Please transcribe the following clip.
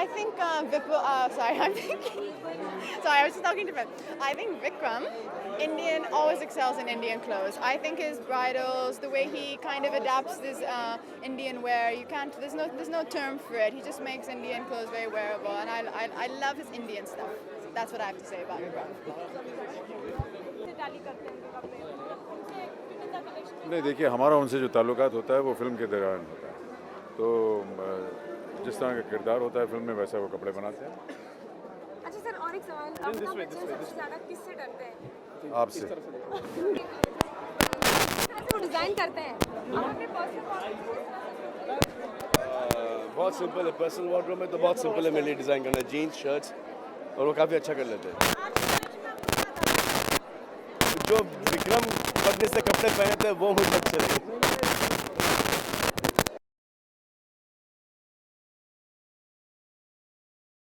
I think sorry, I'm thinking. Sorry, I was just talking to Fred. I think Vikram, Indian, always excels in Indian clothes. I think his bridals, the way he kind of adapts this Indian wear, you can't. There's no term for it. He just makes Indian clothes very wearable, and I love his Indian stuff. That's what I have to say about Vikram. नहीं, देखिए, हमारा उनसे जो ताल्लुकात होता है वो film के दौरान होता है, तो जिस तरह का किरदार होता है फिल्म में वैसा वो कपड़े बनाते हैं। अच्छा सर, और एक सवाल, अमिताभ बच्चन सबसे ज़्यादा किससे डरते हैं? आपसे। वो डिज़ाइन करते हैं, आप अपने पर्सनल बहुत सिंपल है, पर्सनल वार्डरोब में तो बहुत सिंपल है मेरे लिए डिज़ाइन करना, जीन्स शर्ट्स, और वो काफ़ी अच्छा कर लेते हैं। जो विक्रम फडनीस से कपड़े पहने थे वो मुझे अच्छे लगे।